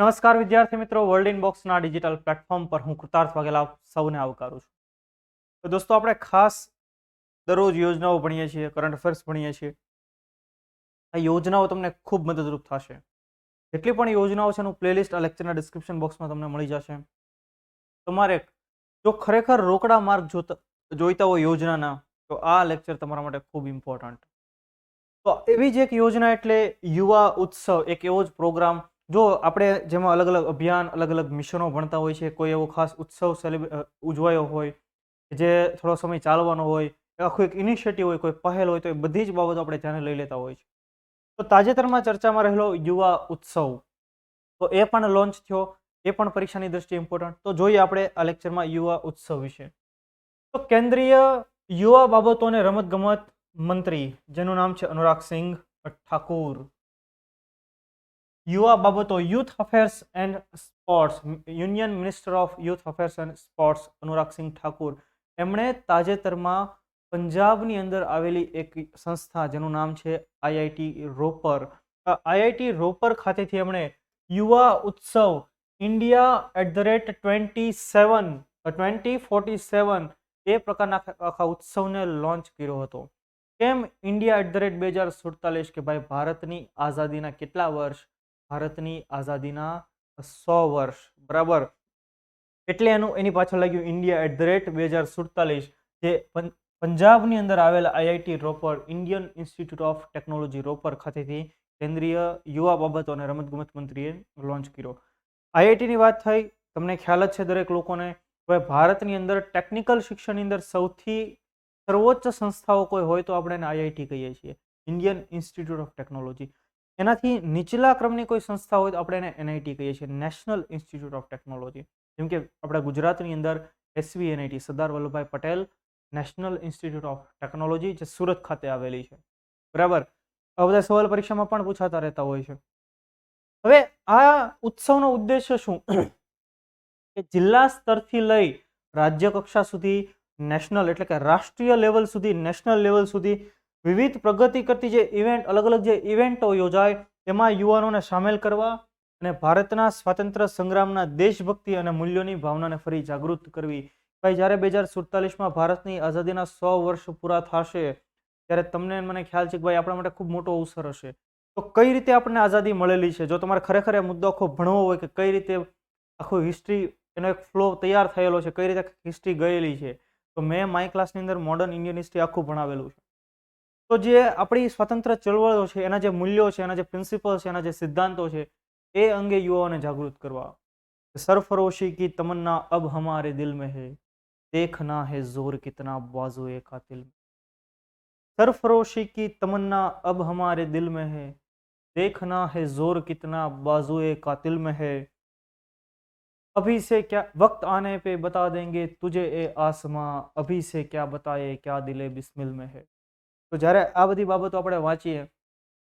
નમસ્કાર વિદ્યાર્થી મિત્રો, વર્લ્ડ ઇનબોક્સના ડિજિટલ પ્લેટફોર્મ પર હું કૃતાર્થ વાઘેલા સૌને આવકારું છું. તો દોસ્તો, આપણે ખાસ દરરોજ યોજનાઓ ભણીએ છીએ, કરંટ અફેર્સ ભણીએ છીએ. આ યોજનાઓ તમને ખૂબ મદદરૂપ થશે. જેટલી પણ યોજનાઓ છે એનું પ્લેલિસ્ટ આ લેક્ચરના ડિસ્ક્રિપ્શન બોક્સમાં તમને મળી જશે. તમારે જો ખરેખર રોકડા માર્ક જોઈતા હોય યોજનાના, તો આ લેક્ચર તમારા માટે ખૂબ ઇમ્પોર્ટન્ટ. તો એવી જ એક યોજના એટલે યુવા ઉત્સવ, એક એવો જ પ્રોગ્રામ. જો આપણે જેમાં અલગ અલગ અભિયાન, અલગ અલગ મિશનો ભણતા હોય છે, કોઈ એવો ખાસ ઉત્સવ ઉજવાયો હોય જે થોડો સમય ચાલવાનો હોય, આખું એક ઇનિશિયેટિવ હોય, કોઈ પહેલ હોય, તો એ બધી જ બાબતો આપણે ધ્યાને લઈ લેતા હોય છે. તો તાજેતરમાં ચર્ચામાં રહેલો યુવા ઉત્સવ, તો એ પણ લોન્ચ થયો, એ પણ પરીક્ષાની દ્રષ્ટિએ ઇમ્પોર્ટન્ટ. તો જોઈએ આપણે આ લેક્ચરમાં યુવા ઉત્સવ વિશે. તો કેન્દ્રીય યુવા બાબતો અને રમતગમત મંત્રી, જેનું નામ છે અનુરાગસિંહ ઠાકુર. યુવા બાબતો, youth affairs and sports, union minister of youth affairs and sports Anuragsinh Thakur, એમણે તાજેતરમાં પંજાબની અંદર આવેલી એક સંસ્થા જેનું નામ છે આઈઆઈટી રોપર, આઈઆઈટી રોપર ખાતેથી એમણે યુવા ઉત્સવ ઇન્ડિયા @2047 એ પ્રકારના આખા ઉત્સવને લોન્ચ કર્યો હતો. કેમ ઇન્ડિયા @2047? કે ભાઈ, ભારતની આઝાદીના કેટલા વર્ષ? ભારતની આઝાદીના 100 વર્ષ, બરાબર. એટલે એની પાછળ લાગ્યું ઇન્ડિયા @2047, જે પંજાબની અંદર આવેલા IIT Ropar, Indian institute of technology Ropar ખાતેથી કેન્દ્રીય યુવા બાબતો અને રમતગમત મંત્રીએ લોન્ચ કર્યો. આઈઆઈટીની વાત થઈ, તમને ખ્યાલ જ છે દરેક લોકોને. હવે ભારતની અંદર ટેકનિકલ શિક્ષણની અંદર સૌથી સર્વોચ્ચ સંસ્થાઓ કોઈ હોય તો આપણે એને આઈઆઈટી કહીએ છીએ, ઇન્ડિયન ઇન્સ્ટિટ્યૂટ ઓફ ટેકનોલોજી. એનાથી નીચલા ક્રમની કોઈ સંસ્થા હોય તો આપણે એને એનઆઈટી કહીએ છીએ, નેશનલ ઇન્સ્ટિટ્યૂટ ઓફ ટેકનોલોજી. જેમ કે આપણા ગુજરાતની અંદર SVNIT, Sardar Vallabhbhai Patel national institute of technology, જે સુરત ખાતે આવેલી છે, બરાબર. આ બધા સવાલ પરીક્ષામાં પણ પૂછાતા રહેતા હોય છે. હવે આ ઉત્સવનો ઉદ્દેશ્ય શું? કે જિલ્લા સ્તરથી લઈ રાજ્ય કક્ષા સુધી, નેશનલ એટલે કે રાષ્ટ્રીય લેવલ સુધી, નેશનલ લેવલ સુધી વિવિધ પ્રગતિ કરતી જે ઇવેન્ટ, અલગ અલગ જે ઇવેન્ટો યોજાય, એમાં યુવાનોને સામેલ કરવા અને ભારતના સ્વાતંત્ર્ય સંગ્રામના દેશભક્તિ અને મૂલ્યોની ભાવનાને ફરી જાગૃત કરવી. ભાઈ, જ્યારે 2047માં ભારતની આઝાદીના 100 વર્ષ પૂરા થશે, ત્યારે તમને મને ખ્યાલ છે કે ભાઈ આપણા માટે ખૂબ મોટો અવસર હશે. તો કઈ રીતે આપણને આઝાદી મળેલી છે, જો તમારે ખરેખર એ મુદ્દો આખો ભણવો હોય કે કઈ રીતે આખું હિસ્ટ્રી, એનો એક ફ્લો તૈયાર થયેલો છે, કઈ રીતે હિસ્ટ્રી ગયેલી છે, તો મેં માય ક્લાસની અંદર મોડર્ન ઇન્ડિયન હિસ્ટ્રી આખું ભણાવેલું છે. તો જે આપણી સ્વતંત્ર ચળવળો છે, એના જે મૂલ્યો છે, એના જે પ્રિન્સિપલ છે, એના જે સિદ્ધાંતો છે, એ અંગે યુવાઓને જાગૃત કરવા. સરફરોશી કી તમન્ના અબ હમારે દિલ में है, देखना है जोर कितना बाजुए कातिल में. सरफरोशी की तमन्ना अब हमारे दिल में है, देखना है जोर कितना बाजुए कातिल में है. अभी से क्या वक्त आने पे बता देंगे तुझे ए आसमां, अभी से क्या बताए क्या दिले बिस्मिल में है. તો જ્યારે આ બધી બાબતો આપણે વાંચીએ,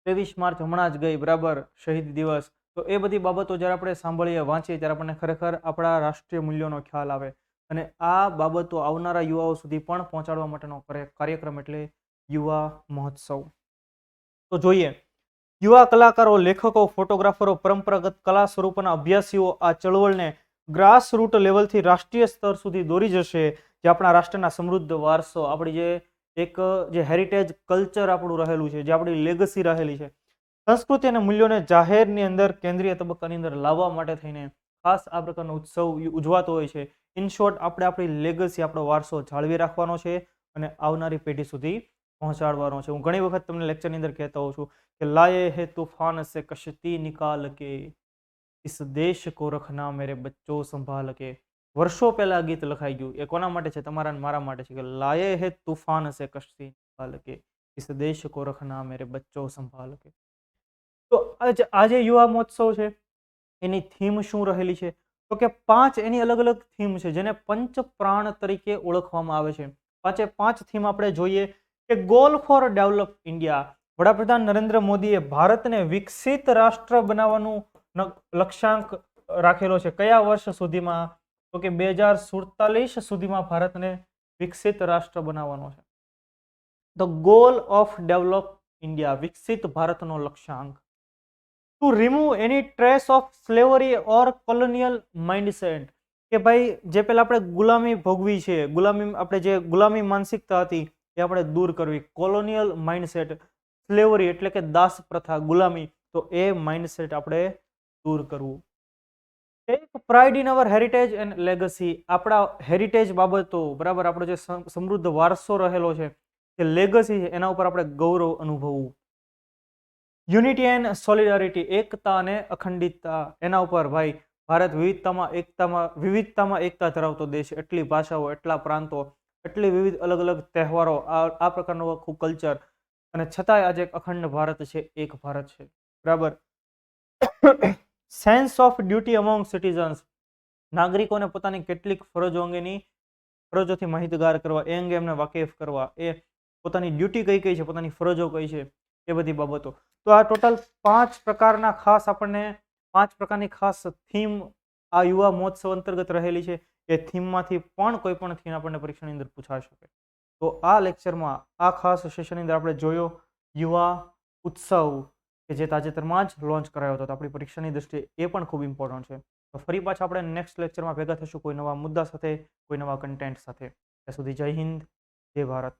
23 માર્ચ હમણાં જ ગઈ, બરાબર, શહીદ દિવસ. તો એ બધી બાબતો જ્યારે આપણે સાંભળીએ, વાંચીએ, ત્યારે આપણને ખરેખર આપણા રાષ્ટ્રીય મૂલ્યોનો ખ્યાલ આવે. અને આ બાબતો આવનારા યુવાઓ સુધી પણ પહોંચાડવા માટેનો કાર્યક્રમ એટલે યુવા મહોત્સવ. તો જોઈએ, યુવા કલાકારો, લેખકો, ફોટોગ્રાફરો, પરંપરાગત કલા સ્વરૂપના અભ્યાસીઓ આ ચળવળને ગ્રાસ રૂટ લેવલથી રાષ્ટ્રીય સ્તર સુધી દોરી જશે, જે આપણા રાષ્ટ્રના સમૃદ્ધ વારસો, આપણી જે હેરિટેજ કલ્ચર આપણું રહેલું છે, જે આપણી લેગસી રહેલી છે, સંસ્કૃતિ અને મૂલ્યોને જાહેરની અંદર, કેન્દ્રીય તબક્કાની અંદર લાવવા માટે થઈને ખાસ આ પ્રકારનો ઉત્સવ ઉજવાતો હોય છે. ઇન શોર્ટ, આપણે આપણી લેગસી, આપણો વારસો જાળવી રાખવાનો છે અને આવનારી પેઢી સુધી પહોંચાડવાનો છે. હું ઘણી વખત તમને લેક્ચરની અંદર કહેતો હોઉં છું કે લાયે હે તूफान से कश्ती निकाल के, इस देश को रखना मेरे बच्चों संभाल के. વર્ષો પહેલા ગીત લખાઈ ગયું. એ કોના માટે છે? તમારા ને મારા માટે છે કે લાયે હે તूफान से कश्ती निकाल के, इस देश को रखना मेरे बच्चों संभाल के. તો આજે યુવા મહોત્સવ છે, એની થીમ શું રહેલી છે? તો કે 5 એની અલગ અલગ થીમ છે, જેને પંચ પ્રાણ તરીકે ઓળખવામાં આવે છે. 5 થીમ આપણે જોઈએ કે ગોલ ફોર ડેવલપ ઇન્ડિયા. વડાપ્રધાન નરેન્દ્ર મોદીએ ભારતને વિકસિત રાષ્ટ્ર બનાવવાનું લક્ષ્યાંક રાખેલો છે. કયા વર્ષ સુધીમાં? તો કે 2047 સુધીમાં ભારતને વિકસિત રાષ્ટ્ર બનાવવાનો છે. The goal of develop India, વિકસિત ભારતનો લક્ષ્યાંક. Two remove any trace of slavery or colonial mindset, કે ભાઈ જે પેલા આપણે ગુલામી ભોગવી છે, ગુલામી આપણે જે ગુલામી માનસિકતા હતી એ આપણે દૂર કરવી. કોલોનિયલ માઇન્ડસેટ, સ્લેવરી એટલે કે દાસ પ્રથા, ગુલામી, તો એ માઇન્ડસેટ આપણે દૂર કરવું. Take pride in our heritage and legacy, આપણા હેરિટેજ બાબતો, બરાબર, આપણો જે સમૃદ્ધ વારસો રહેલો છે, જે લેગસી છે, એના ઉપર આપણે ગૌરવ અનુભવવું. યુનિટી એન્ડ સોલિડારિટી, એકતા અને અખંડિતતા, એના ઉપર ભાઈ ભારત વિવિધતામાં એકતા ધરાવતો દેશ, એટલી ભાષાઓ, એટલા પ્રાંતો, એટલી વિવિધ અલગ અલગ તહેવારો, આ પ્રકારનું આખું કલ્ચર, અને છતાંય આજે એક અખંડ ભારત છે, એક ભારત છે, બરાબર. Sense of duty among citizens, નાગરિકોને પોતાની કેટલીક ફરજો અંગેની ફરજોથી માહિતગાર કરવા, એ અંગે એમને વાકેફ કરવા, એ પોતાની ડ્યુટી કઈ કઈ છે, પોતાની ફરજો કઈ છે, એ બધી બાબતો. તો આ ટોટલ 5 પ્રકારના ખાસ આપણને 5 પ્રકારની ખાસ થીમ આ યુવા મહોત્સવ અંતર્ગત રહેલી છે. એ થીમમાંથી પણ કોઈ પણ થીમ આપણને પરીક્ષાની અંદર પૂછાઈ શકે. તો આ લેક્ચરમાં આ ખાસ સેશનની અંદર આપણે જોયો યુવા ઉત્સવ, કે જે તાજેતરમાં જ લોન્ચ કરાયો હતો. તો આપણી પરીક્ષાની દ્રષ્ટિએ એ પણ ખૂબ ઇમ્પોર્ટન્ટ છે. તો ફરી પાછા આપણે નેક્સ્ટ લેક્ચરમાં ભેગા થશું કોઈ નવા મુદ્દા સાથે, કોઈ નવા કન્ટેન્ટ સાથે. ત્યાં સુધી જય હિન્દ, જય ભારત.